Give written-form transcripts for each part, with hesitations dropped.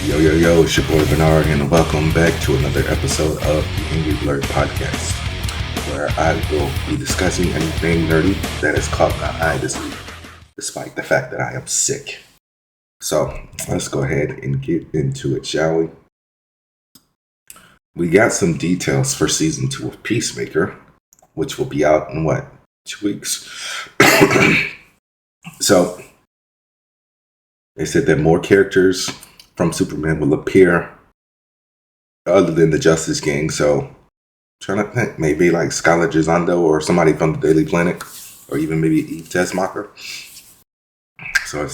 Yo, yo, yo, it's your boy Burnard, and welcome back to another episode of the Angry Blerd podcast, where I will be discussing anything nerdy that has caught my eye this week, despite the fact that I am sick. So, let's go ahead and get into it, shall we? We got some details for Season 2 of Peacemaker, which will be out in, 2 weeks? So, they said that more characters from Superman will appear other than the Justice Gang. So, trying to think, maybe like Skylar Gisondo or somebody from the Daily Planet, or even maybe Eve Tessmacher. So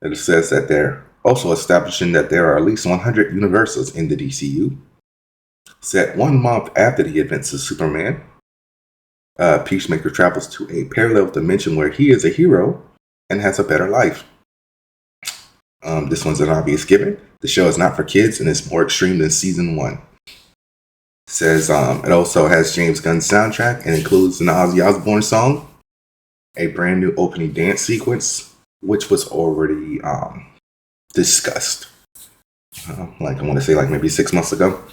it says that they're also establishing that there are at least 100 universes in the DCU. Set 1 month after the events of Superman, Peacemaker travels to a parallel dimension where he is a hero and has a better life. This one's an obvious given. The show is not for kids and is more extreme than Season 1. It says it also has James Gunn's soundtrack and includes an Ozzy Osbourne song, a brand new opening dance sequence, which was already discussed. I want to say maybe 6 months ago.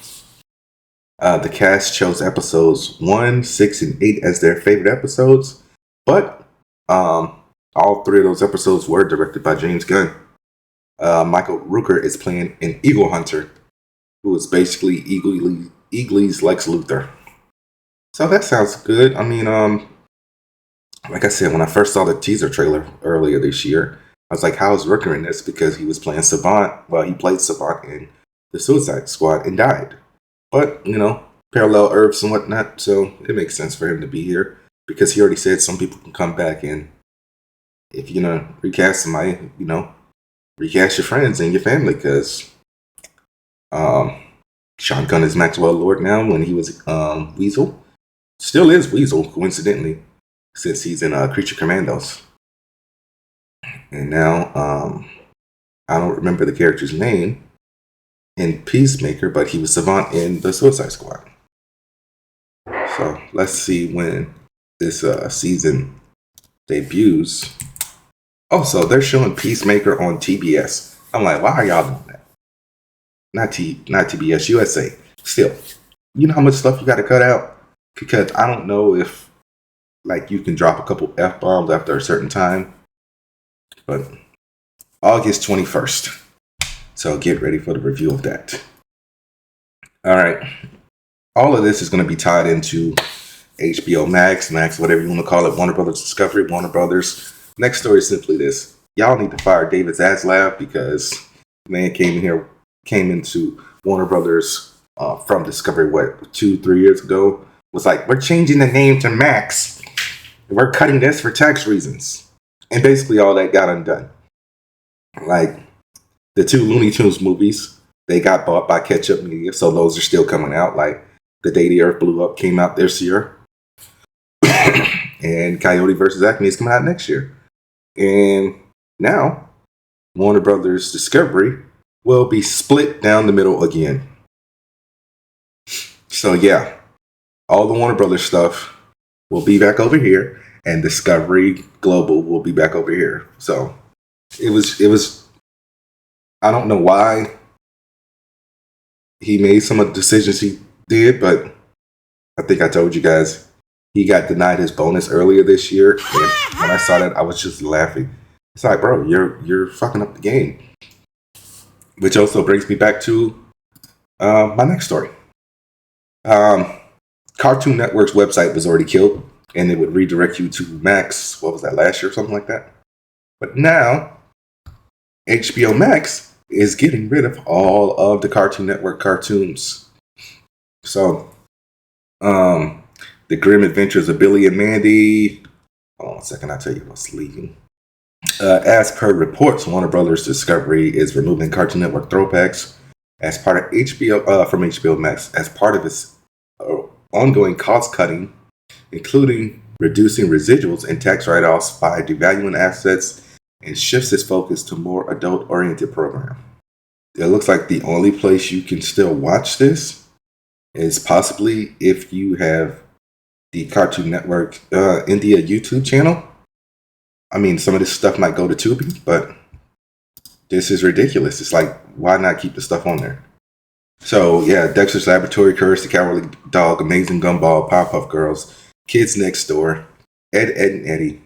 The cast chose episodes 1, 6, and 8 as their favorite episodes, but all 3 of those episodes were directed by James Gunn. Michael Rooker is playing an Eagle Hunter, who is basically Eagly's Lex Luthor. So that sounds good. I mean, like I said, when I first saw the teaser trailer earlier this year, I was like, how is Rooker in this? Because he was playing Savant. Well, he played Savant in the Suicide Squad and died. But, parallel Earths and whatnot, so it makes sense for him to be here. Because he already said some people can come back, and if you're going to recast somebody, recast your friends and your family, because Sean Gunn is Maxwell Lord now. When he was Weasel, still is Weasel, coincidentally, since he's in Creature Commandos. And now, I don't remember the character's name in Peacemaker, but he was Savant in the Suicide Squad. So let's see when this season debuts. Oh, so they're showing Peacemaker on TBS. I'm like, why are y'all doing that? Not TBS, USA. Still, you know how much stuff you got to cut out? Because I don't know if, you can drop a couple F-bombs after a certain time. But August 21st. So get ready for the review of that. All right. All of this is going to be tied into HBO Max, whatever you want to call it, Warner Brothers Discovery, Warner Brothers. Next story is simply this. Y'all need to fire David Zaslav because the man came into Warner Brothers from Discovery, 2-3 years ago, was like, we're changing the name to Max. We're cutting this for tax reasons. And basically all that got undone. The 2 Looney Tunes movies, they got bought by Ketchup Media, so those are still coming out. The Day the Earth Blew Up came out this year. And Coyote vs. Acme is coming out next year. And now, Warner Brothers Discovery will be split down the middle again. So yeah, all the Warner Brothers stuff will be back over here, and Discovery Global will be back over here. So it was. I don't know why he made some of the decisions he did, but I think I told you guys he got denied his bonus earlier this year, and when I saw that, I was just laughing. It's like, bro, you're fucking up the game. Which also brings me back to my next story. Cartoon Network's website was already killed, and it would redirect you to Max. What was that, last year or something like that? But now, HBO Max is getting rid of all of the Cartoon Network cartoons. So, The Grim Adventures of Billy and Mandy. Hold on a second, I'll tell you what's leaving. As per reports, Warner Brothers Discovery is removing Cartoon Network throwbacks as part of from HBO Max as part of its ongoing cost cutting, including reducing residuals and tax write-offs by devaluing assets, and shifts its focus to more adult-oriented program. It looks like the only place you can still watch this is possibly if you have the Cartoon Network India YouTube channel. I mean, some of this stuff might go to Tubi, but this is ridiculous. It's like, why not keep the stuff on there? So yeah, Dexter's Laboratory, Courage the Cowardly Dog, Amazing Gumball, Powerpuff Girls, Kids Next Door, Ed, Ed and Eddie,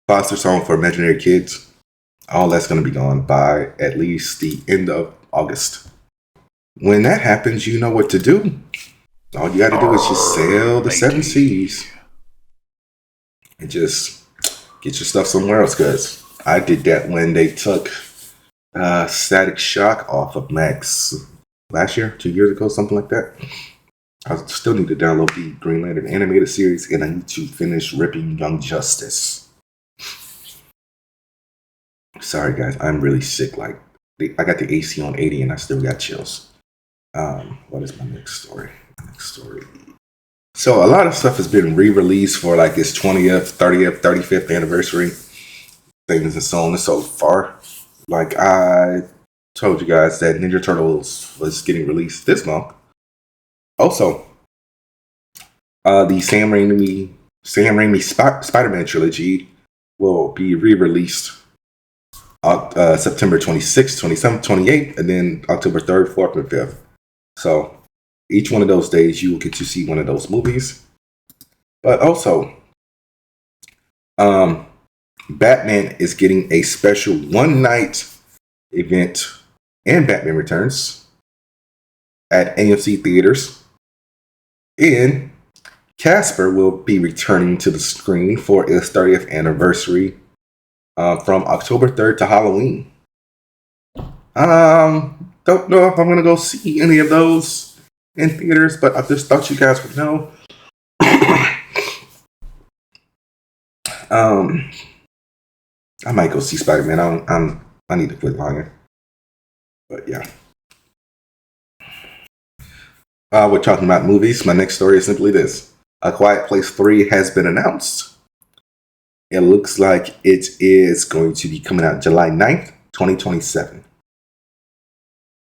Foster Song for Imaginary Kids. All that's going to be gone by at least the end of August. When that happens, you know what to do. All you got to do is just sail the seven seas and just get your stuff somewhere else. Because I did that when they took Static Shock off of Max last year, 2 years ago, something like that. I still need to download the Green Lantern animated series, and I need to finish ripping Young Justice. Sorry, guys, I'm really sick. Like, I got the AC on 80, and I still got chills. What is my next story? So a lot of stuff has been re-released for like its 20th, 30th, 35th anniversary things and so on and so far. Like I told you guys that Ninja Turtles was getting released this month. Also, the Sam Raimi Spider-Man trilogy will be re-released September 26th, 27th, 28th, and then October 3rd, 4th, and 5th. So each one of those days you will get to see one of those movies. But also, Batman is getting a special one-night event and Batman Returns at AMC Theaters. And Casper will be returning to the screen for its 30th anniversary from October 3rd to Halloween. Don't know if I'm going to go see any of those in theaters, but I just thought you guys would know. I might go see Spider-Man. I need to quit lying. But yeah. We're talking about movies. My next story is simply this. A Quiet Place 3 has been announced. It looks like it is going to be coming out July 9th, 2027.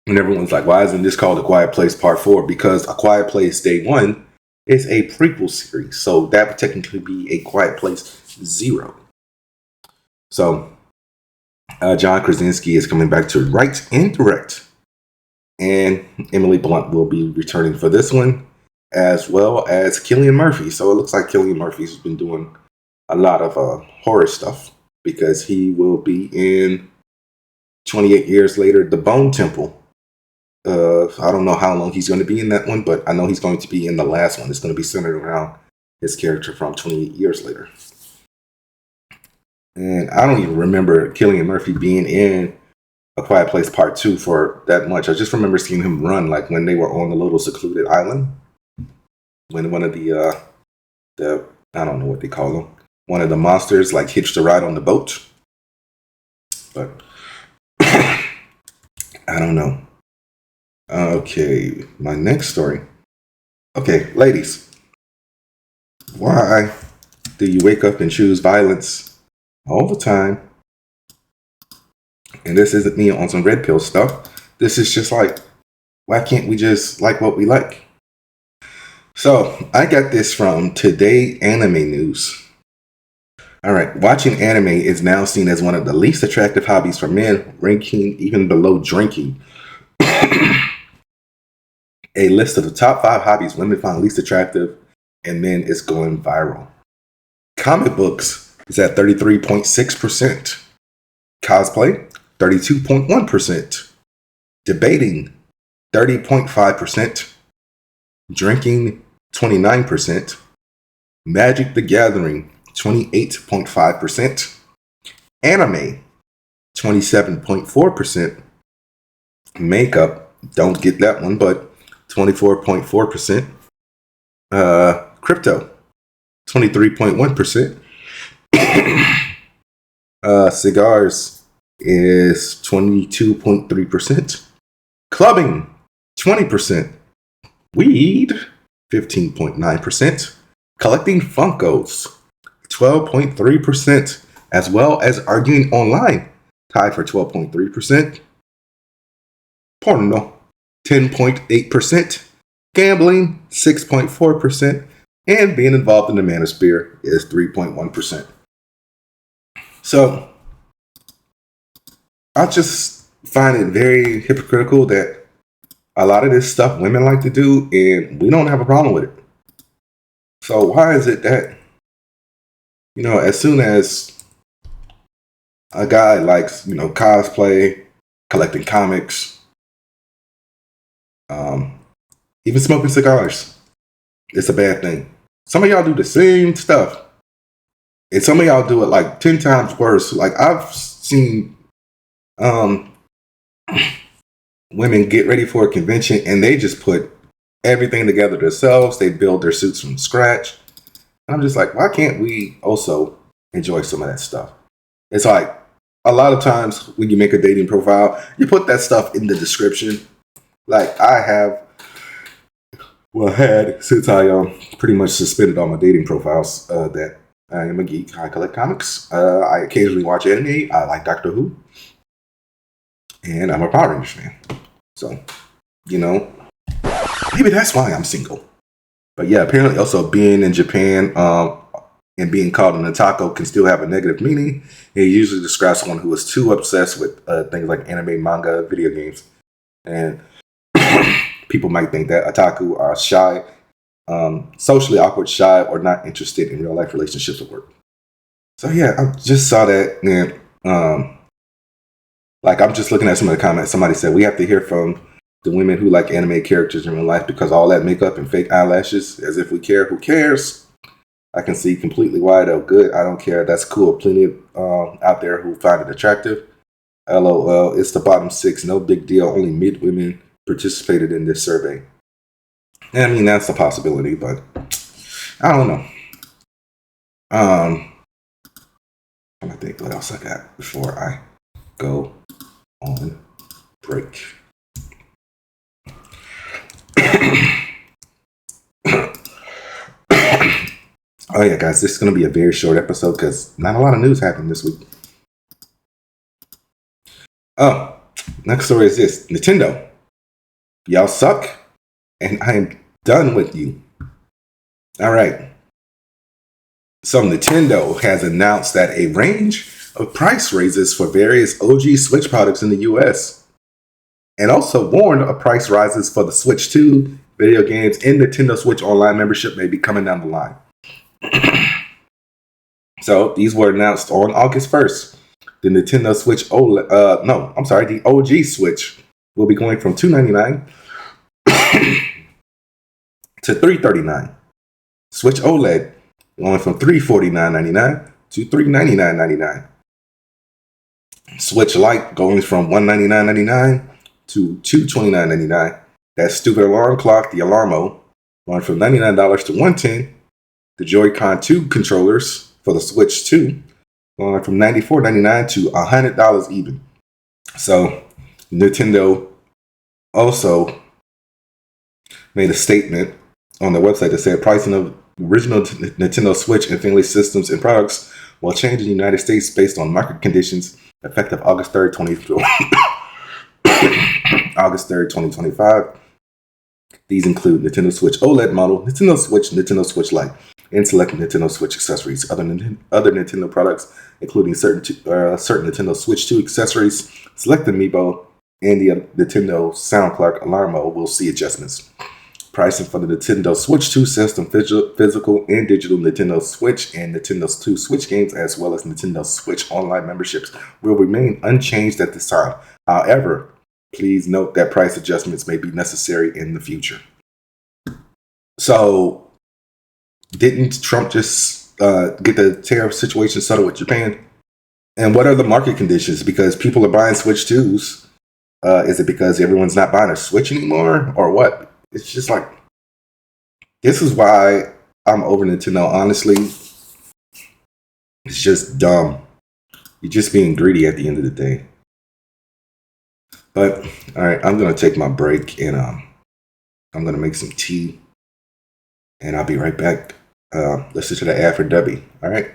And everyone's like, why isn't this called A Quiet Place Part 4? Because A Quiet Place Day 1 is a prequel series. So that would technically be A Quiet Place 0. So John Krasinski is coming back to write and direct. And Emily Blunt will be returning for this one, as well as Cillian Murphy. So it looks like Cillian Murphy's been doing a lot of horror stuff, because he will be in 28 Years Later, The Bone Temple. I don't know how long he's going to be in that one, but I know he's going to be in the last one. It's going to be centered around his character from 28 Years Later. And I don't even remember Cillian Murphy being in A Quiet Place Part 2 for that much. I just remember seeing him run, like when they were on the little secluded island. When one of the I don't know what they call them, one of the monsters like hitched a ride on the boat. But I don't know. Okay, my next story. Okay, ladies. Why do you wake up and choose violence all the time? And this isn't me on some red pill stuff. This is just like, why can't we just like what we like? So I got this from Today Anime News. All right, watching anime is now seen as one of the least attractive hobbies for men, ranking even below drinking. A list of the top 5 hobbies women find least attractive and men is going viral. Comic books is at 33.6%. Cosplay, 32.1%. Debating, 30.5%. Drinking, 29%. Magic the Gathering, 28.5%. Anime, 27.4%. Makeup, don't get that one, but 24.4%. Crypto, 23.1%. Cigars is 22.3%. Clubbing, 20%. Weed, 15.9%. Collecting Funkos, 12.3%. As well as arguing online, tied for 12.3%. Porno, 10.8%. Gambling, 6.4%. And being involved in the manosphere is 3.1%. So, I just find it very hypocritical that a lot of this stuff women like to do, and we don't have a problem with it. So why is it that, as soon as a guy likes, cosplay, collecting comics, even smoking cigars, it's a bad thing. Some of y'all do the same stuff, and some of y'all do it like 10 times worse. Like, I've seen women get ready for a convention and they just put everything together themselves. They build their suits from scratch. And I'm just like, why can't we also enjoy some of that stuff? It's like, a lot of times when you make a dating profile, you put that stuff in the description. Like, I have, had since I pretty much suspended all my dating profiles, that I am a geek. I collect comics. I occasionally watch anime. I like Doctor Who. And I'm a Power Rangers fan. So, maybe that's why I'm single. But yeah, apparently also being in Japan and being called an otaku can still have a negative meaning. It usually describes someone who is too obsessed with things like anime, manga, video games. And people might think that otaku are shy, socially awkward, shy, or not interested in real life relationships at work. So yeah, I just saw that, and like, I'm just looking at some of the comments. Somebody said, we have to hear from the women who like anime characters in real life because all that makeup and fake eyelashes, as if we care. Who cares? I can see completely why, though. Good, I don't care. That's cool. Plenty out there who find it attractive. LOL, it's the bottom 6. No big deal. Only mid women participated in this survey. And I mean, that's a possibility, but I don't know. I think what else I got before I go on break. Oh yeah, guys, this is going to be a very short episode because not a lot of news happened this week. Oh, next story is this. Nintendo. Y'all suck, and I am done with you. All right. So Nintendo has announced that a range of price raises for various OG Switch products in the US, and also warned of price rises for the Switch 2, video games, and Nintendo Switch Online membership may be coming down the line. So these were announced on August 1st. The Nintendo Switch the OG Switch will be going from $299 to $339. Switch OLED going from $349.99 to $399.99. Switch Lite going from $199.99 to $229.99. That stupid alarm clock, the Alarmo, going from $99 to $110. The Joy-Con 2 controllers for the Switch 2 going from $94.99 to $100 even. So Nintendo also made a statement on their website that said pricing of original Nintendo Switch and family systems and products will change in the United States based on market conditions effective August 3rd, 2025. These include Nintendo Switch OLED model, Nintendo Switch Lite, and select Nintendo Switch accessories. Other Nintendo products, including certain Nintendo Switch 2 accessories, select Amiibo, and the Nintendo Sound Clock Alarmo will see adjustments. Pricing for the Nintendo Switch 2 system, physical and digital Nintendo Switch and Nintendo 2 Switch games, as well as Nintendo Switch Online memberships, will remain unchanged at this time. However, please note that price adjustments may be necessary in the future. So, didn't Trump just get the tariff situation settled with Japan? And what are the market conditions? Because people are buying Switch 2s. Is it because everyone's not buying a Switch anymore? Or what? It's just like, this is why I'm over Nintendo. Honestly, it's just dumb. You're just being greedy at the end of the day. But, all right, I'm going to take my break and I'm going to make some tea. And I'll be right back. Listen to the ad for Dubby. All right.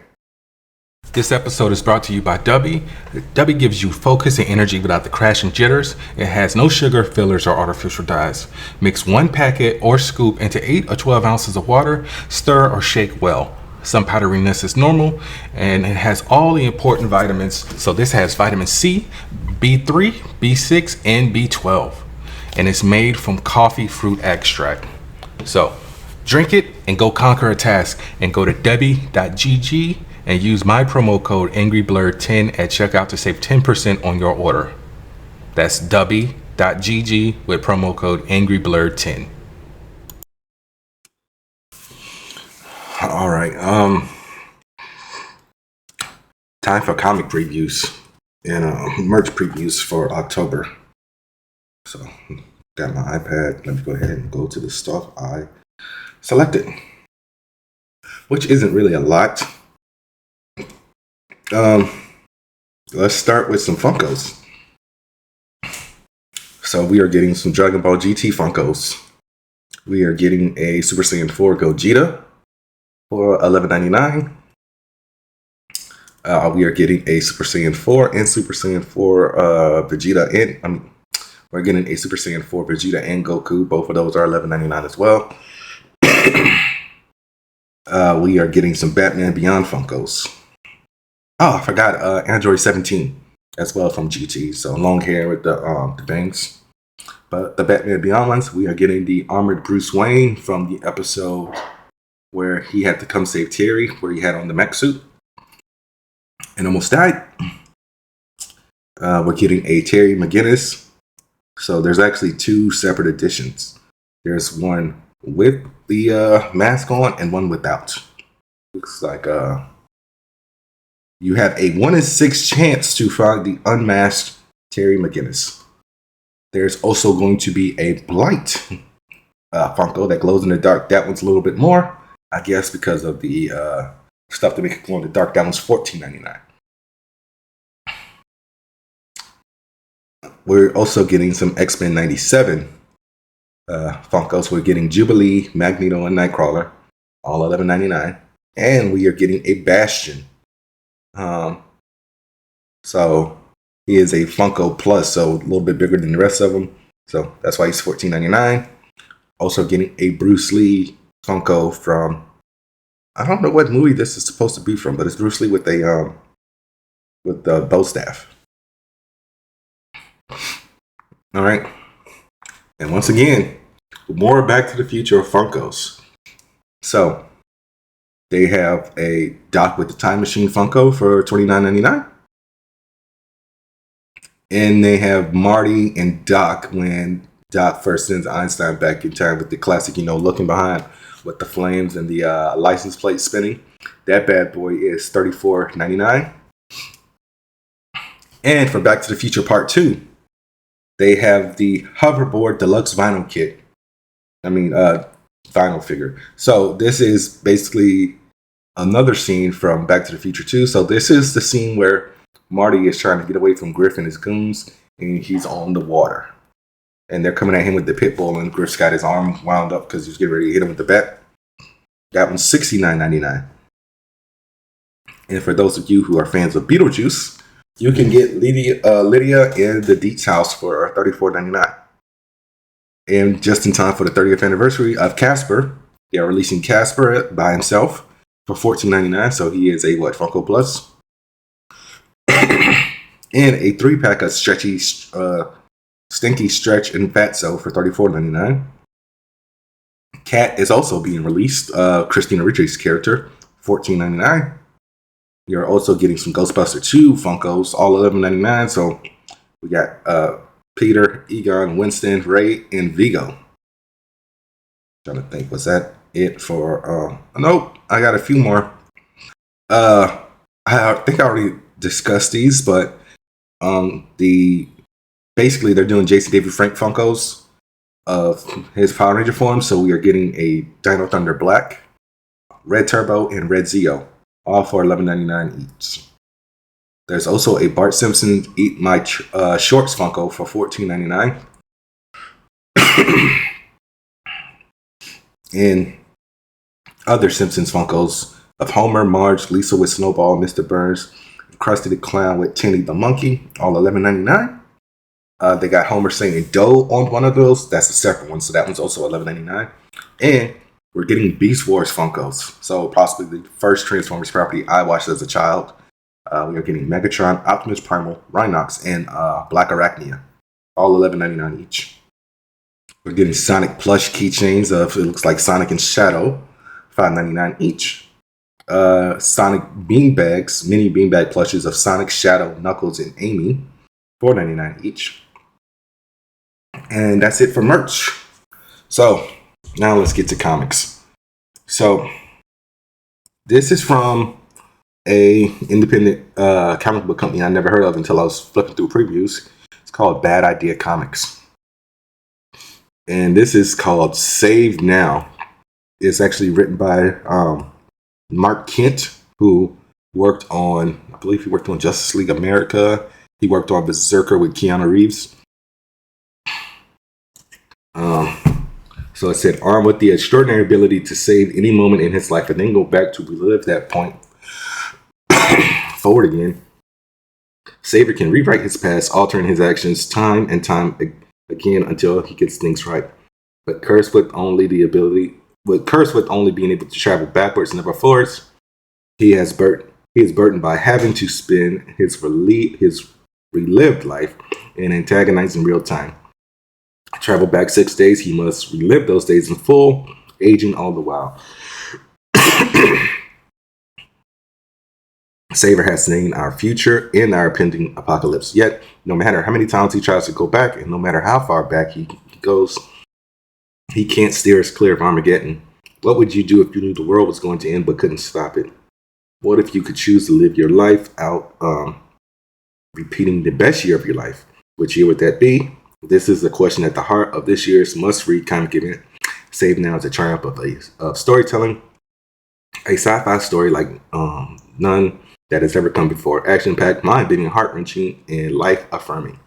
This episode is brought to you by Dubby. Dubby gives you focus and energy without the crash and jitters. It has no sugar, fillers, or artificial dyes. Mix one packet or scoop into 8 or 12 ounces of water. Stir or shake well. Some powderiness is normal, and it has all the important vitamins. So this has vitamin C, B3, B6, and B12. And it's made from coffee fruit extract. So drink it and go conquer a task, and go to debbie.gg and use my promo code angryblerd10 at checkout to save 10% on your order. That's debbie.gg with promo code angryblerd10. All right. Time for comic previews and merch previews for October. So, got my iPad. Let me go ahead and go to the stuff I selected, which isn't really a lot. Let's start with some Funkos. So we are getting some Dragon Ball GT Funkos. We are getting a Super Saiyan 4 Gogeta for $11.99. We are getting a Super Saiyan 4 and Super Saiyan 4 Vegeta, and we're getting a Super Saiyan 4 Vegeta and Goku. Both of those are $11.99 as well. We are getting some Batman Beyond Funkos. Oh, I forgot Android 17 as well from GT. So long hair with the bangs. But the Batman Beyond ones, we are getting the armored Bruce Wayne from the episode where he had to come save Terry, where he had on the mech suit and almost died. We're getting a Terry McGinnis. So there's actually two separate editions. There's one with the mask on and one without. Looks like you have a 1 in 6 chance to find the unmasked Terry McGinnis. There's also going to be a Blight Funko that glows in the dark. That one's a little bit more, I guess, because of the stuff to make it glow in the dark. That one's $14.99. We're also getting some X-Men 97 Funkos. We're getting Jubilee, Magneto, and Nightcrawler, all $11.99. And we are getting a Bastion. So he is a Funko Plus, so a little bit bigger than the rest of them. So that's why he's $14.99. Also getting a Bruce Lee Funko from, I don't know what movie this is supposed to be from, but it's Bruce Lee with the bow staff. All right. And once again, more Back to the Future Funkos. So they have a Doc with the Time Machine Funko for $29.99. And they have Marty and Doc when Doc first sends Einstein back in time with the classic, looking behind with the flames and the license plate spinning. That bad boy is $34.99. And for Back to the Future Part 2, they have the Hoverboard Deluxe Vinyl Kit. Vinyl figure. So this is basically another scene from Back to the Future 2. So this is the scene where Marty is trying to get away from Griff and his goons, and he's on the water. And they're coming at him with the pit bull, and Griff's got his arm wound up because he's getting ready to hit him with the bat. That one's $69.99. And for those of you who are fans of Beetlejuice, you can get Lydia in the Deets house for $34.99. And just in time for the 30th anniversary of Casper, they are releasing Casper by himself for $14.99. So he is a Funko Plus. And a 3-pack of stretchy, Stinky Stretch and Fatso for $34.99. Cat is also being released. Christina Ricci's character, $14.99. You're also getting some Ghostbuster 2 Funkos, all $11.99. So we got Peter, Egon, Winston, Ray, and Vigo. Trying to think, was that it for... nope, I got a few more. I think I already discussed these, but basically they're doing Jason David Frank Funkos of his Power Ranger form. So we are getting a Dino Thunder Black, Red Turbo, and Red Zeo, all for $11.99 each. There's also a Bart Simpson Eat My Shorts Funko for $14.99. And other Simpsons Funkos of Homer, Marge, Lisa with Snowball, Mr. Burns, Krusty the Clown with Tinny the Monkey, all $11.99. They got Homer saying Doe on one of those. That's a separate one, so that one's also $11.99. And We're getting Beast Wars Funkos. So possibly the first Transformers property I watched as a child. We are getting Megatron, Optimus Primal, Rhinox, and Black Arachnia. All $11.99 each. We're getting Sonic plush keychains of, it looks like Sonic and Shadow, $5.99 each. Sonic beanbags, mini beanbag plushes of Sonic, Shadow, Knuckles, and Amy, $4.99 each. And that's it for merch. So now let's get to comics. So this is from a independent comic book company I never heard of until I was flipping through previews. It's called Bad Idea Comics. And this is called Save Now. It's actually written by Mark Kent, who worked on, I believe he worked on Justice League America. He worked on Berserker with Keanu Reeves. So it said, armed with the extraordinary ability to save any moment in his life and then go back to relive that point forward again, Savior can rewrite his past, altering his actions time and time again until he gets things right. But cursed with only being able to travel backwards and never forwards, he is burdened by having to spend his relived life in antagonizing real time. Travel back 6 days, he must relive those days in full, aging all the while. Savior has seen our future and our pending apocalypse. Yet, no matter how many times he tries to go back, and no matter how far back he goes, he can't steer us clear of Armageddon. What would you do if you knew the world was going to end but couldn't stop it? What if you could choose to live your life out repeating the best year of your life? Which year would that be? This is the question at the heart of this year's must-read comic event. Save Now is a triumph of storytelling. A sci-fi story like none that has ever come before. Action-packed, mind-bending, heart-wrenching, and life-affirming.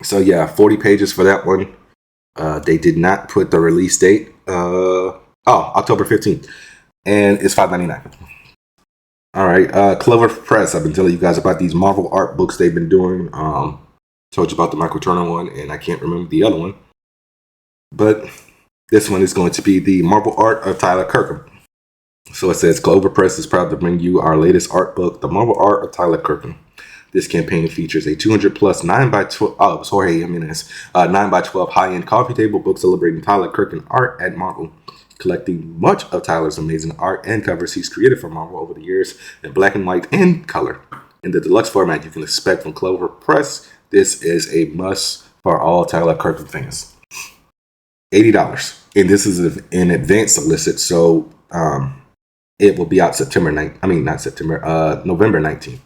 So yeah, 40 pages for that one. They did not put the release date. October 15th. And it's $5.99. All right, Clover Press. I've been telling you guys about these Marvel art books they've been doing. Told you about the Michael Turner one, and I can't remember the other one. But this one is going to be the Marvel art of Tyler Kirkham. So it says, Clover Press is proud to bring you our latest art book, The Marvel Art of Tyler Kirkham. This campaign features a 200-plus 9x12, it was Jorge Jimenez, 9x12 high-end coffee table book celebrating Tyler Kirkham art at Marvel, collecting much of Tyler's amazing art and covers he's created for Marvel over the years in black and white and color. In the deluxe format you can expect from Clover Press, this is a must for all Tyler Kirkham fans. $80. And this is an advance solicit, so it will be out November 19th.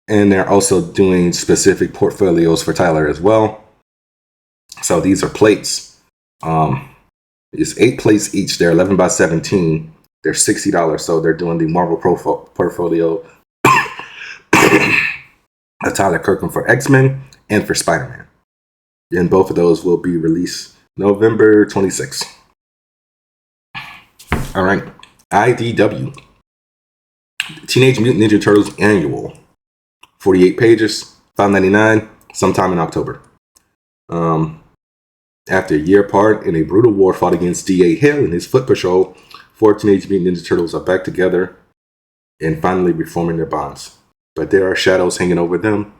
And they're also doing specific portfolios for Tyler as well. So these are plates. It's 8 plates each. They're 11x17. They're $60. So they're doing the Marvel portfolio of Tyler Kirkham for X-Men and for Spider-Man. And both of those will be released November 26th. All right. IDW. Teenage Mutant Ninja Turtles Annual. 48 pages, $5.99, sometime in October. After a year apart in a brutal war fought against D.A. Hill and his Foot Patrol, 4 Teenage Mutant Ninja Turtles are back together and finally reforming their bonds. But there are shadows hanging over them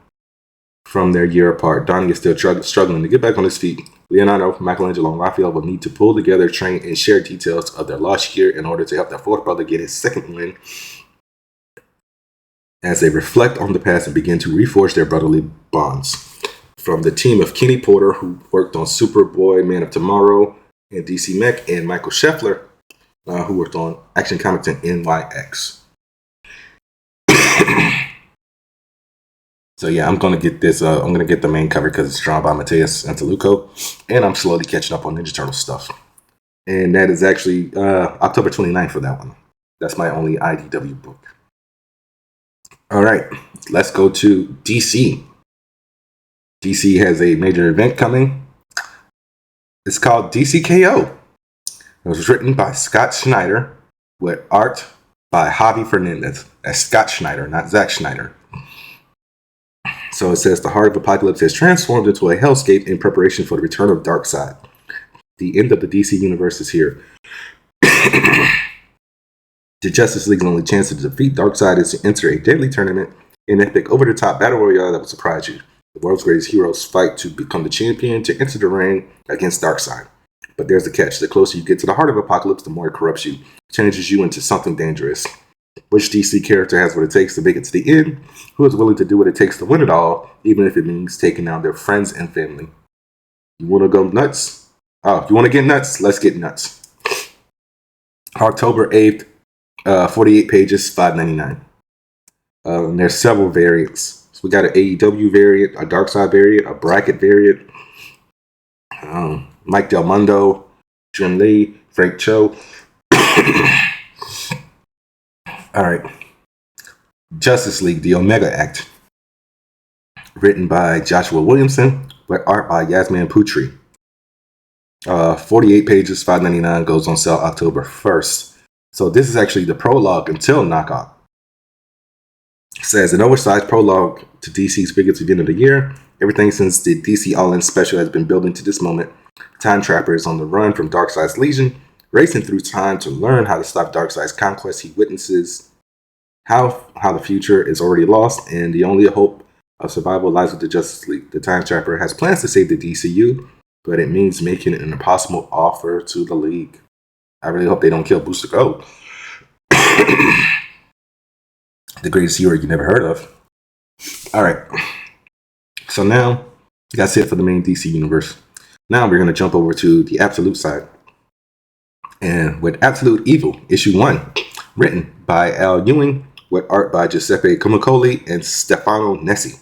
from their year apart. Donnie is still struggling to get back on his feet. Leonardo, Michelangelo, and Raphael will need to pull together, train, and share details of their lost year in order to help their fourth brother get his second win as they reflect on the past and begin to reforge their brotherly bonds. From the team of Kenny Porter, who worked on Superboy, Man of Tomorrow, and DC Mech, and Michael Scheffler, who worked on Action Comics and NYX. So yeah, I'm going to get this. I'm going to get the main cover because it's drawn by Mateus Anteluco, and I'm slowly catching up on Ninja Turtle stuff. And that is actually October 29th for that one. That's my only IDW book. All right, let's go to DC. DC has a major event coming. It's called DCKO. It was written by Scott Schneider with art by Javi Fernandez. That's Scott Schneider, not Zack Schneider. So it says the heart of Apocalypse has transformed into a hellscape in preparation for the return of Darkseid. The end of the DC universe is here. The Justice League's only chance to defeat Darkseid is to enter a deadly tournament, an epic over-the-top battle royale that will surprise you. The world's greatest heroes fight to become the champion to enter the ring against Darkseid. But there's the catch. The closer you get to the heart of Apocalypse, the more it corrupts you, changes you into something dangerous. Which DC character has what it takes to make it to the end? Who is willing to do what it takes to win it all, even if it means taking down their friends and family? You want to go nuts? Oh, you want to get nuts? Let's get nuts. October 8th, 48 pages, $5.99. And there's several variants. So we got an AEW variant, a Darkseid variant, a bracket variant. Mike Del Mundo, Jim Lee, Frank Cho. All right. Justice League, the Omega Act. Written by Joshua Williamson, with art by Yasmin Putri. 48 pages, $5.99, goes on sale October 1st. So this is actually the prologue until Knockout. It says, an oversized prologue to DC's biggest event of the year. Everything since the DC All-In special has been building to this moment. Time Trapper is on the run from Darkseid's Legion, racing through time to learn how to stop Darkseid's conquest. He witnesses how the future is already lost, and the only hope of survival lies with the Justice League. The Time Trapper has plans to save the DCU, but it means making an impossible offer to the League. I really hope they don't kill Booster Gold. The greatest hero you never heard of. Alright. So now, that's it for the main DC universe. Now we're going to jump over to the Absolute side. And with Absolute Evil, issue 1, written by Al Ewing, with art by Giuseppe Comicoli and Stefano Nessi.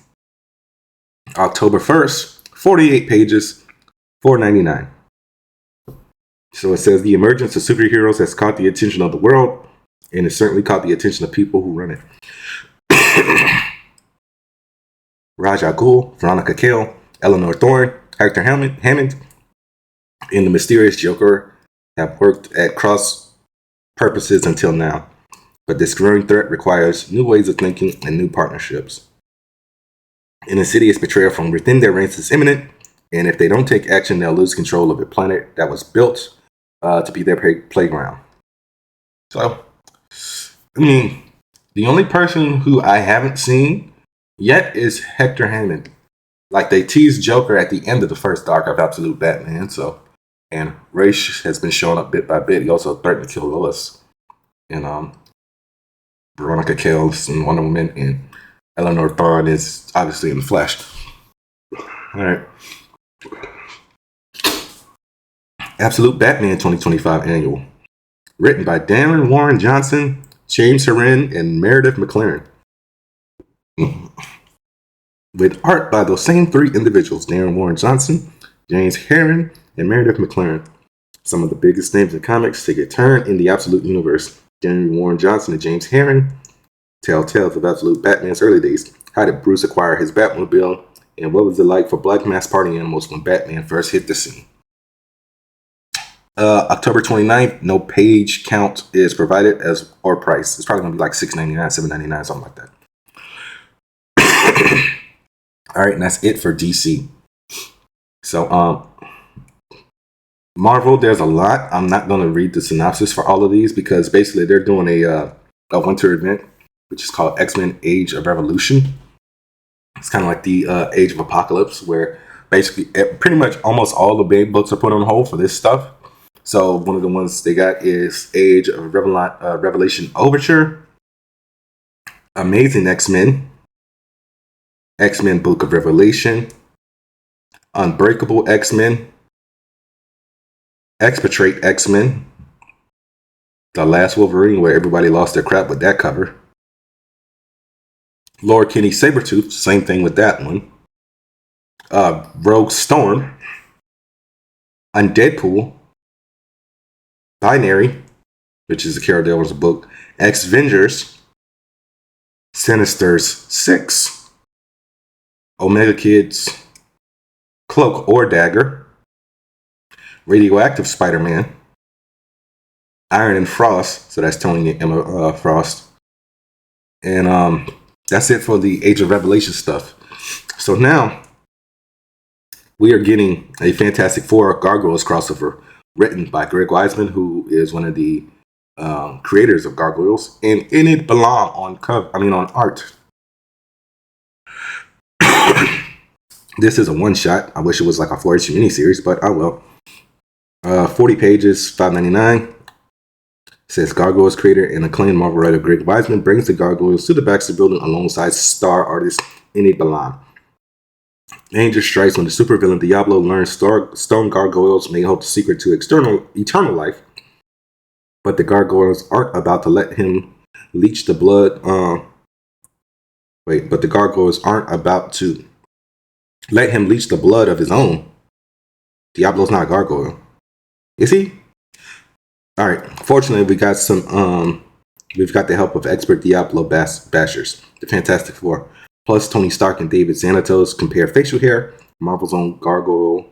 October 1st, 48 pages, $4.99. So it says, the emergence of superheroes has caught the attention of the world, and it certainly caught the attention of people who run it. Ra's al Ghul, Veronica Cale, Eleanor Thorne, Hector Hammond, and the mysterious Joker have worked at cross purposes until now. But this growing threat requires new ways of thinking and new partnerships. An insidious betrayal from within their ranks is imminent, and if they don't take action, they'll lose control of a planet that was built to be their playground. So, I mean, the only person who I haven't seen yet is Hector Hammond. Like, they teased Joker at the end of the first arc of Absolute Batman, so, and Ra's has been showing up bit by bit. He also threatened to kill Lois. And Veronica Cale's in Wonder Woman, and Eleanor Thorne is obviously in the Flash. Alright. Absolute Batman 2025 Annual. Written by Darren Warren Johnson, James Herrin, and Meredith McLaren. With art by those same three individuals, Darren Warren Johnson, James Herrin, and Meredith McLaren. Some of the biggest names in comics take a turn in the Absolute universe. Darren Warren Johnson and James Herrin tell tales of Absolute Batman's early days. How did Bruce acquire his Batmobile, and what was it like for black mass party animals when Batman first hit the scene? October 29th, no page count is provided or price. It's probably going to be like $6.99, $7.99, something like that. Alright, and that's it for DC. So, Marvel, there's a lot. I'm not going to read the synopsis for all of these because basically they're doing a winter event, which is called X-Men Age of Revolution. It's kind of like the Age of Apocalypse, where basically pretty much almost all the big books are put on hold for this stuff. So one of the ones they got is Age of Revelation Overture, Amazing X-Men, X-Men Book of Revelation, Unbreakable X-Men, Expatriate X-Men, The Last Wolverine, where everybody lost their crap with that cover, Lord Kenny Sabretooth, same thing with that one, Rogue Storm, Undeadpool, Binary, which is a Carol Danvers book, X-Vengers, Sinister's 6, Omega Kids, Cloak or Dagger, Radioactive Spider-Man, Iron and Frost, so that's Tony and Emma Frost, and that's it for the Age of Revelation stuff. So now, we are getting a Fantastic Four Gargoyles crossover written by Greg Weisman, who is one of the creators of Gargoyles, and Enid Balam on art. This is a one-shot. I wish it was like a 4-issue miniseries, but I will. 40 pages, $5.99. Says Gargoyles creator and acclaimed Marvel writer Greg Weisman brings the Gargoyles to the Baxter Building alongside star artist Enid Balam. Danger strikes when the supervillain Diablo learns stone gargoyles may hold the secret to eternal life, but the gargoyles aren't about to let him leech the blood. But the gargoyles aren't about to let him leech the blood of his own. Diablo's not a gargoyle, is he? All right. Fortunately, we got we've got the help of expert Diablo bashers, the Fantastic Four. Plus, Tony Stark and David Xanatos compare facial hair. Marvel's own gargoyle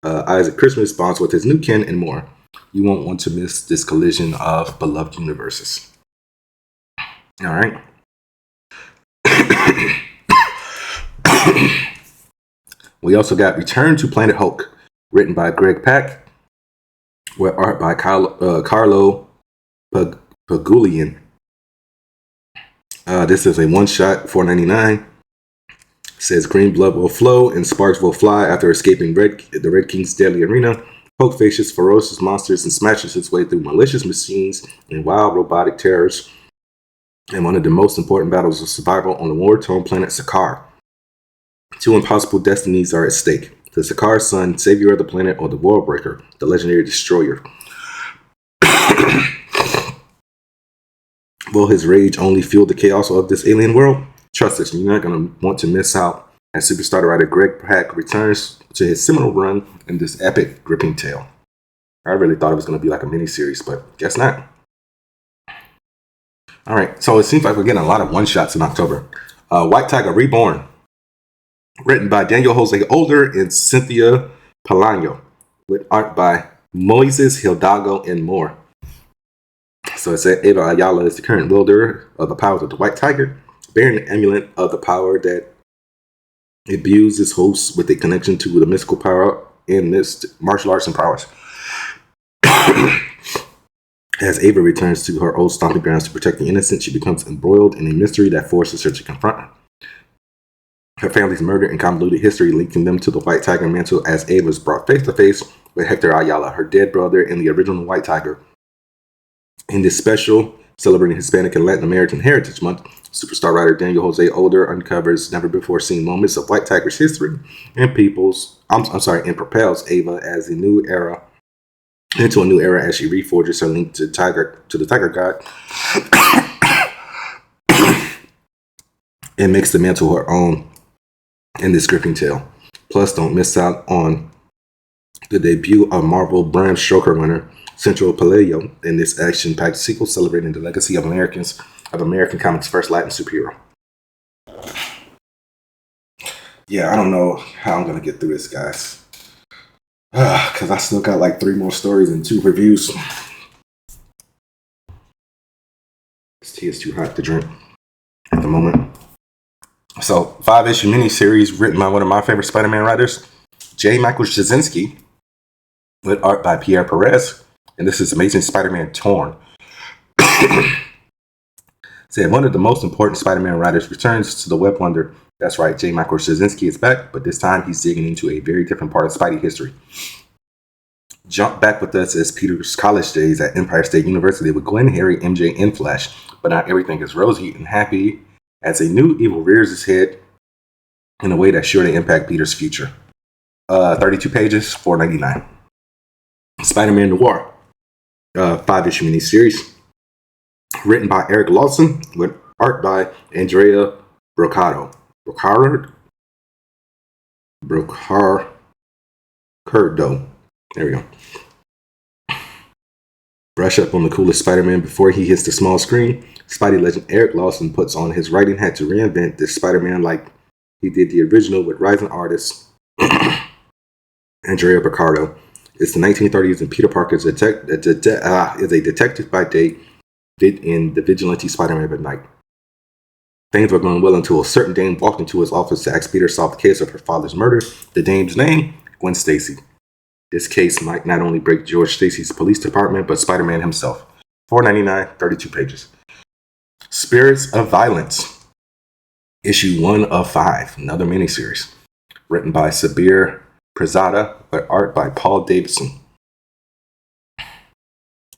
Isaac Christmas bonds with his new kin and more. You won't want to miss this collision of beloved universes. All right. We also got Return to Planet Hulk, written by Greg Pak, with art by Carlo Pagulian. This is a one-shot, $4.99. Says green blood will flow and sparks will fly after escaping the Red King's deadly arena. Hulk faces ferocious monsters and smashes his way through malicious machines and wild robotic terrors in one of the most important battles of survival on the war-torn planet Sakaar. Two impossible destinies are at stake: the Sakaar son, savior of the planet, or the World Breaker, the legendary destroyer. Will his rage only fuel the chaos of this alien world? Trust us, you're not going to want to miss out as superstar writer Greg Pak returns to his seminal run in this epic, gripping tale. I really thought it was going to be like a mini-series, but guess not. All right, so it seems like we're getting a lot of one-shots in October. White Tiger Reborn, written by Daniel Jose Older and Cynthia Palano, with art by Moises Hidalgo and more. So it said Eva Ayala is the current wielder of the powers of the White Tiger, bearing the amulet of the power that imbues his hosts with a connection to the mystical power and martial arts and prowess. As Ava returns to her old stomping grounds to protect the innocent, she becomes embroiled in a mystery that forces her to confront her family's murder and convoluted history, linking them to the White Tiger mantle as Ava is brought face to face with Hector Ayala, her dead brother and the original White Tiger. In this special, celebrating Hispanic and Latin American Heritage Month, superstar writer Daniel Jose Older uncovers never-before-seen moments of White Tiger's history and and propels Ava as into a new era as she reforges her link to the Tiger God and makes the mantle her own in this gripping tale. Plus, don't miss out on the debut of Marvel Bram Stoker winner Central Paleo in this action-packed sequel celebrating the legacy of American comics' first Latin superhero. Yeah, I don't know how I'm going to get through this, guys. Because I still got like 3 more stories and 2 reviews. This tea is too hot to drink at the moment. So, 5-issue miniseries written by one of my favorite Spider-Man writers, J. Michael Straczynski, with art by Pierre Perez. And this is Amazing Spider-Man Torn. Said one of the most important Spider-Man writers returns to the Web Wonder. That's right, J. Michael Straczynski is back, but this time he's digging into a very different part of Spidey history. Jump back with us as Peter's college days at Empire State University with Gwen, Harry, MJ, and Flash, but not everything is rosy and happy as a new evil rears its head in a way that's sure to impact Peter's future. 32 pages, $4.99. Spider-Man Noir, 5-issue miniseries, written by Eric Lawson with art by Andrea Broccardo. There we go. Brush up on the coolest Spider-Man before he hits the small screen. Spidey legend Eric Lawson puts on his writing hat to reinvent this Spider-Man like he did the original with rising artist Andrea Broccardo. It's the 1930s and Peter Parker is a detective by day in the vigilante Spider-Man by night. Things were going well until a certain dame walked into his office to ask Peter to solve the case of her father's murder. The dame's name? Gwen Stacy. This case might not only break George Stacy's police department, but Spider-Man himself. $4.99, 32 pages. Spirits of Violence. Issue 1 of 5, another miniseries. Written by Sabir Prezada, with art by Paul Davidson.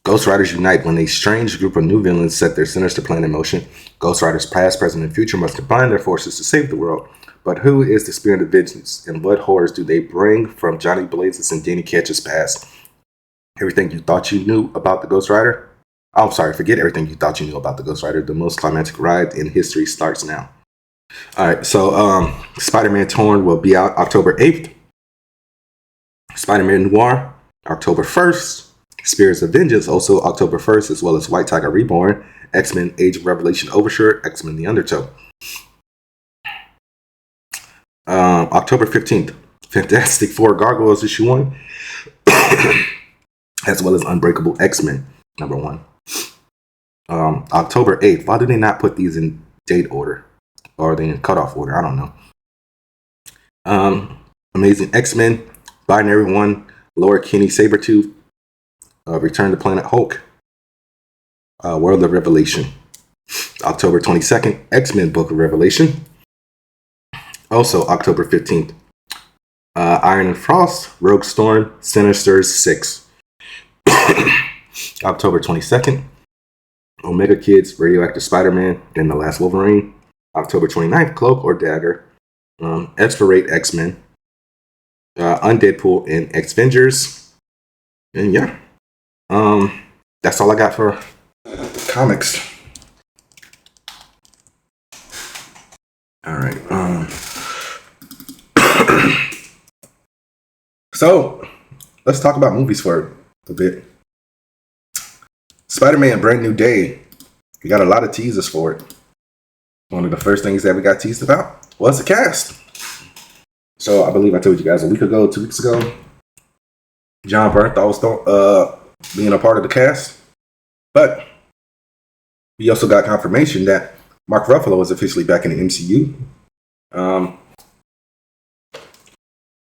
Ghost Riders unite when a strange group of new villains set their sinister plan in motion. Ghost Riders past, present, and future must combine their forces to save the world. But who is the spirit of vengeance, and what horrors do they bring from Johnny Blazes and Danny Ketch's past? Everything you thought you knew about the Ghost Rider? Oh, sorry, forget everything you thought you knew about the Ghost Rider. The most climactic ride in history starts now. Alright, so Spider-Man Torn will be out October 8th. Spider-Man Noir, October 1st. Spirits of Vengeance, also October 1st, as well as White Tiger Reborn, X-Men Age of Revelation Overture, X-Men The Undertow. October 15th, Fantastic Four Gargoyles issue 1, as well as Unbreakable X-Men number 1. October 8th, why do they not put these in date order? Or are they in cutoff order? I don't know. Amazing X-Men, Binary One, Laura Kinney Sabretooth, Return to Planet Hulk, World of Revelation. October 22nd, X-Men Book of Revelation. Also October 15th, Iron and Frost, Rogue Storm, Sinisters 6. October 22nd, Omega Kids, Radioactive Spider-Man, and The Last Wolverine. October 29th, Cloak or Dagger, X-For-Rate X-Men, Undeadpool and X-Vengers. And yeah. That's all I got for comics. All right. So let's talk about movies for a bit. Spider-Man Brand New Day. We got a lot of teasers for it. One of the first things that we got teased about was the cast. So I believe I told you guys a week ago, 2 weeks ago, John Bernthal was being a part of the cast. But we also got confirmation that Mark Ruffalo is officially back in the MCU.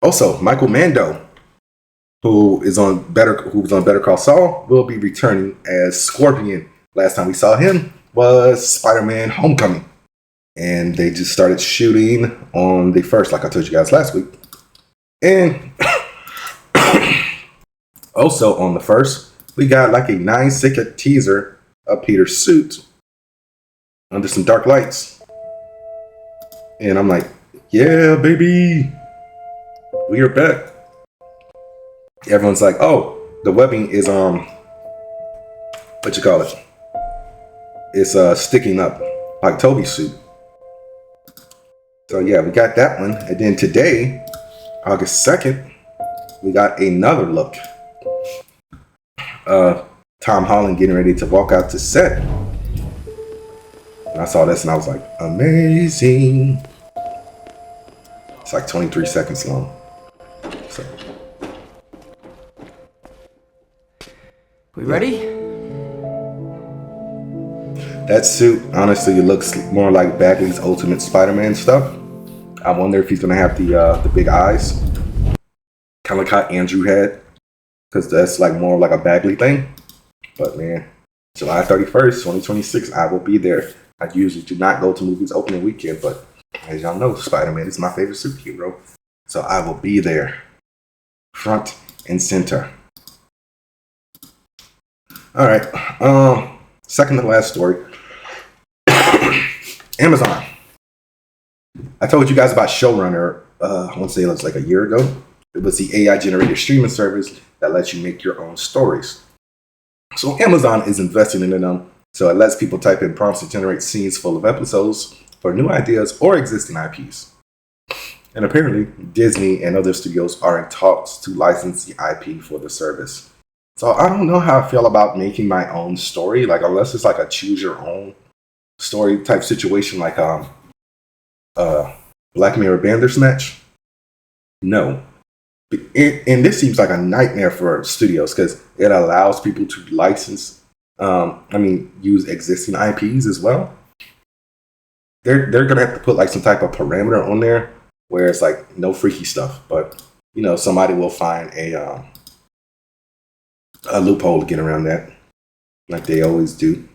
Also, Michael Mando, who was on Better Call Saul, will be returning as Scorpion. Last time we saw him was Spider-Man Homecoming. And they just started shooting on the 1st, like I told you guys last week. And also on the 1st, we got like a 9-second teaser of Peter's suit under some dark lights. And I'm like, yeah, baby, we are back. Everyone's like, oh, the webbing is, what you call it? It's sticking up like Toby's suit. So yeah, we got that one. And then today, August 2nd, we got another look. Tom Holland getting ready to walk out to set. And I saw this and I was like, amazing. It's like 23 seconds long. So. We ready? That suit honestly looks more like Bagley's Ultimate Spider-Man stuff. I wonder if he's gonna have the big eyes, kind of like how Andrew had, because that's like more like a Bagley thing. But man, July 31st, 2026, I will be there. I usually do not go to movies opening weekend, but as y'all know, Spider-Man is my favorite superhero, so I will be there, front and center. All right, second to last story. Amazon. I told you guys about Showrunner, I want to say it was like a year ago. It was the AI generated streaming service that lets you make your own stories. So Amazon is investing in them. So it lets people type in prompts to generate scenes full of episodes for new ideas or existing IPs. And apparently Disney and other studios are in talks to license the IP for the service. So I don't know how I feel about making my own story, like unless it's like a choose your own story type situation, like Black Mirror Bandersnatch. No. And this seems like a nightmare for studios because it allows people to license, use existing IPs as well. they're gonna have to put like some type of parameter on there where it's like no freaky stuff, but somebody will find a loophole to get around that, like they always do.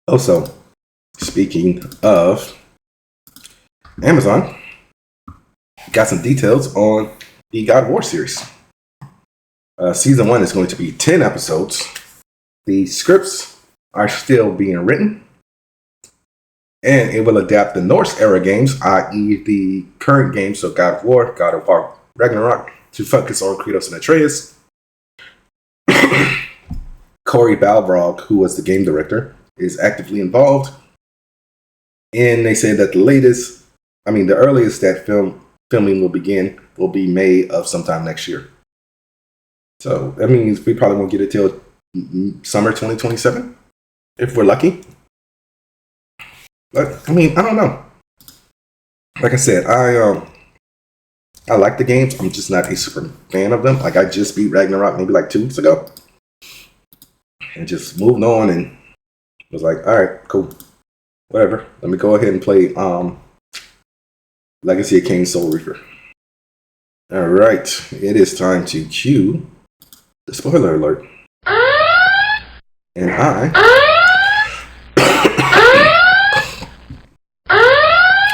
Also, speaking of Amazon, got some details on the God of War series. Season 1 is going to be 10 episodes. The scripts are still being written, and it will adapt the Norse era games, i.e. the current games, so God of War Ragnarok, to focus on Kratos and Atreus. Corey Balrog, who was the game director, is actively involved, and they say that the earliest that filming will begin will be May of sometime next year. So that means we probably won't get it till summer 2027, if we're lucky. But I don't know. Like I said, I like the games. I'm just not a super fan of them. Like I just beat Ragnarok maybe like 2 weeks ago, and just moved on and was like, all right, cool, whatever. Let me go ahead and play Legacy of Kain Soul Reaper. All right, it is time to cue the spoiler alert. And I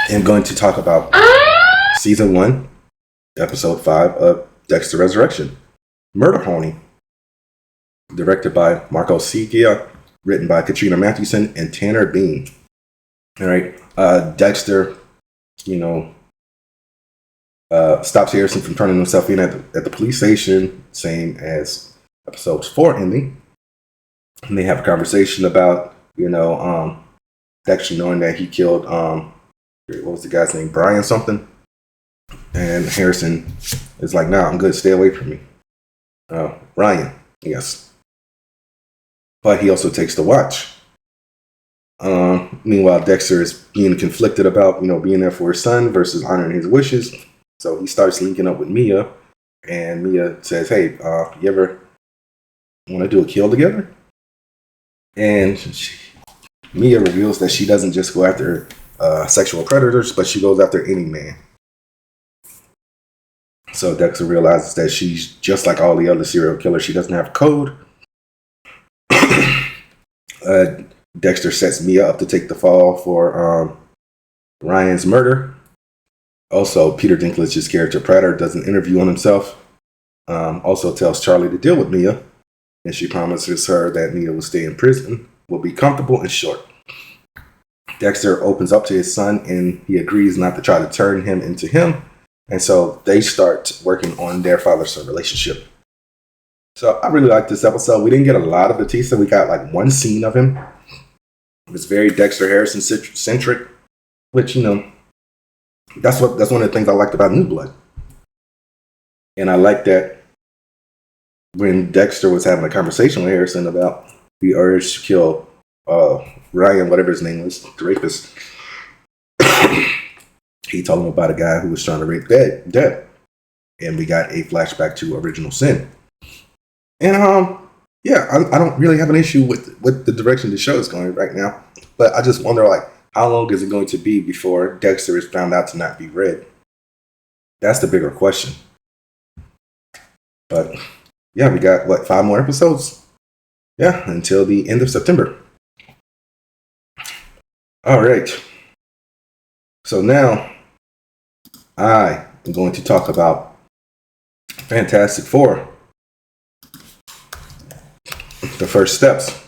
am going to talk about Season 1, Episode 5 of Dexter Resurrection, Murder Horny, directed by Marco Segia, written by Katrina Mathewson and Tanner Bean. All right, Dexter, stops Harrison from turning himself in at the police station, same as episode 4 ending. And they have a conversation about, Dexter knowing that he killed, what was the guy's name? Brian something. And Harrison is like, nah, I'm good. Stay away from me. Ryan, yes. But he also takes the watch. Meanwhile, Dexter is being conflicted about, being there for his son versus honoring his wishes. So he starts linking up with Mia, and Mia says, hey, you ever want to do a kill together? And Mia reveals that she doesn't just go after sexual predators, but she goes after any man. So Dexter realizes that she's just like all the other serial killers. She doesn't have a code. Dexter sets Mia up to take the fall for Ryan's murder. Also, Peter Dinklage's character Prater does an interview on himself. Also tells Charlie to deal with Mia, and she promises her that Mia will stay in prison, will be comfortable and short. Dexter opens up to his son, and he agrees not to try to turn him into him. And so they start working on their father-son relationship. So I really like this episode. We didn't get a lot of Batista. We got like one scene of him. It was very Dexter Harrison centric, which, that's one of the things I liked about New Blood. And I like that when Dexter was having a conversation with Harrison about the urge to kill Ryan, whatever his name was, the rapist. He told him about a guy who was trying to rape Deb. And we got a flashback to Original Sin. And I don't really have an issue with the direction the show is going right now. But I just wonder, how long is it going to be before Dexter is found out to not be red? That's the bigger question. But yeah, we got 5 more episodes? Yeah, until the end of September. All right. So now I am going to talk about Fantastic Four. The First Steps.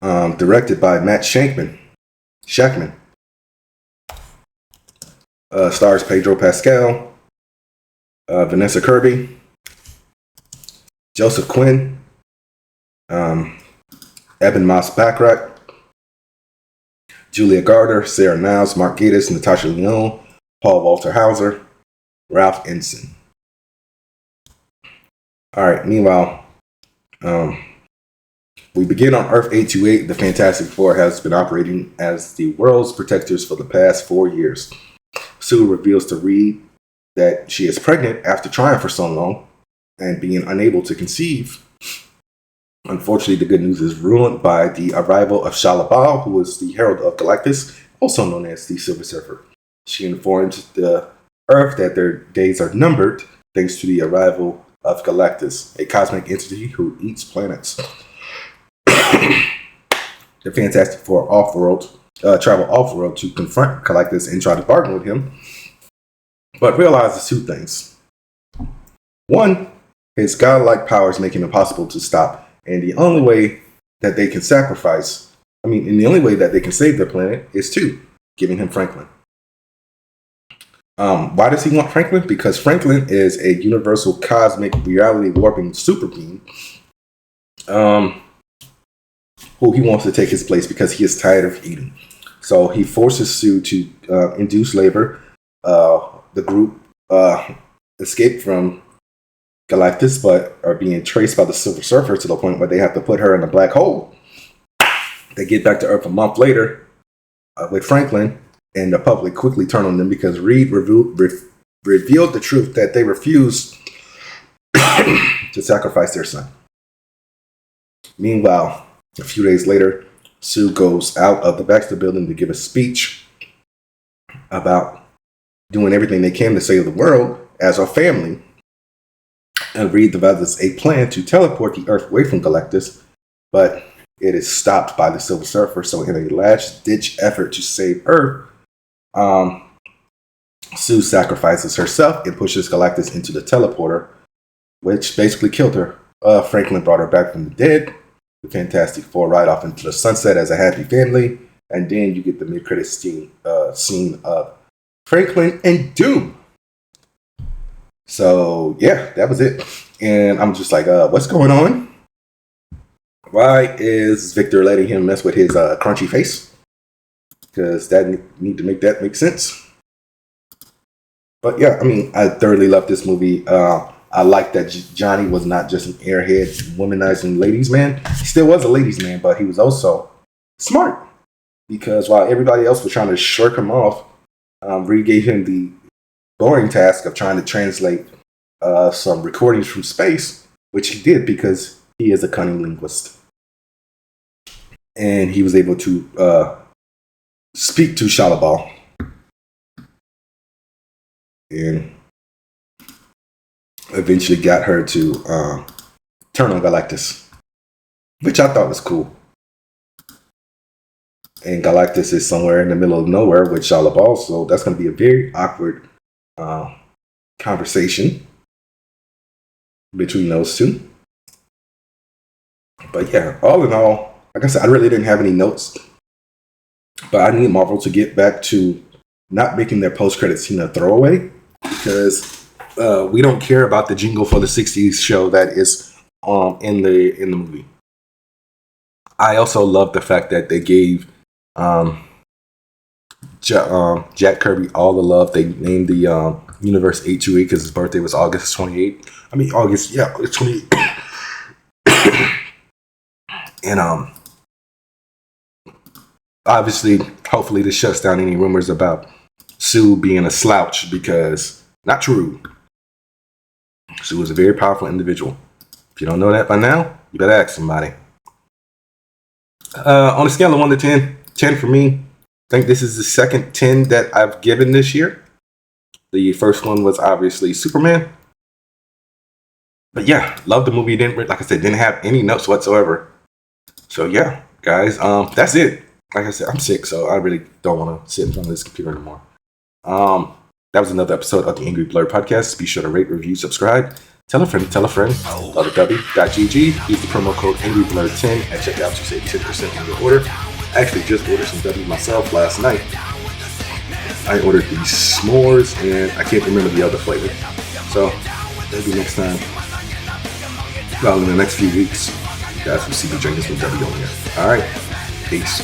Directed by Matt Shakman. Stars Pedro Pascal, Vanessa Kirby, Joseph Quinn, Eben Moss-Backrack, Julia Garner, Sarah Niles, Mark Gatiss, Natasha Lyonne, Paul Walter Hauser, Ralph Ensign. All right, meanwhile, we begin on Earth 828. The Fantastic Four has been operating as the world's protectors for the past 4 years. Sue reveals to Reed that she is pregnant after trying for so long and being unable to conceive. Unfortunately, the good news is ruined by the arrival of Zaslav, who is the Herald of Galactus, also known as the Silver Surfer. She informs the Earth that their days are numbered thanks to the arrival of Galactus, a cosmic entity who eats planets. The Fantastic Four travel off-world to confront Galactus and try to bargain with him, but realizes two things. One, his godlike powers make him impossible to stop, and the only way that they can save their planet is two, giving him Franklin. Why does he want Franklin? Because Franklin is a universal cosmic reality warping super being who he wants to take his place because he is tired of eating. So he forces Sue to induce labor. The group escape from Galactus, but are being traced by the Silver Surfer to the point where they have to put her in a black hole. They get back to Earth a month later with Franklin, and the public quickly turn on them because Reed revealed the truth that they refused to sacrifice their son. Meanwhile, a few days later, Sue goes out of the Baxter building to give a speech about doing everything they can to save the world as a family. And Reed devises a plan to teleport the Earth away from Galactus, but it is stopped by the Silver Surfer. So in a last-ditch effort to save Earth, Sue sacrifices herself and pushes Galactus into the teleporter, which basically killed her. Franklin brought her back from the dead. The Fantastic Four ride off into the sunset as a happy family, and then you get the mid-credits scene of Franklin and Doom. So yeah, that was it. And I'm just like, what's going on? Why is Victor letting him mess with his crunchy face? Because that need to make that make sense. But yeah, I thoroughly love this movie. I like that Johnny was not just an airhead, womanizing ladies man. He still was a ladies man, but he was also smart. Because while everybody else was trying to shirk him off, Reed gave him the boring task of trying to translate some recordings from space, which he did because he is a cunning linguist. And he was able to speak to Zaslav. And eventually got her to turn on Galactus, which I thought was cool. And Galactus is somewhere in the middle of nowhere with Zaslav, so that's going to be a very awkward conversation between those two. But yeah, all in all, like I said, I really didn't have any notes, but I need Marvel to get back to not making their post-credit scene a throwaway, because we don't care about the jingle for the 60s show that is in the movie. I also love the fact that they gave Jack Kirby all the love. They named the universe 828 because his birthday was August 28th. August 28th. And obviously, hopefully this shuts down any rumors about Sue being a slouch, because not true. Sue was a very powerful individual. If you don't know that by now, you better ask somebody. On a scale of 1 to 10, 10 for me. I think this is the second 10 that I've given this year. The first one was obviously Superman. But yeah, love the movie. Didn't have any notes whatsoever. So yeah, guys, that's it. Like I said, I'm sick, so I really don't want to sit in front of this computer anymore. That was another episode of the Angry Blerd podcast. Be sure to rate, review, subscribe. Tell a friend. LoveW.gg. Use the promo code AngryBlerd10 at checkout to save 10% on your order. I actually just ordered some W myself last night. I ordered these s'mores, and I can't remember the other flavor. So maybe next time, well, in the next few weeks, you guys will see me drinking some W on here. All right, peace.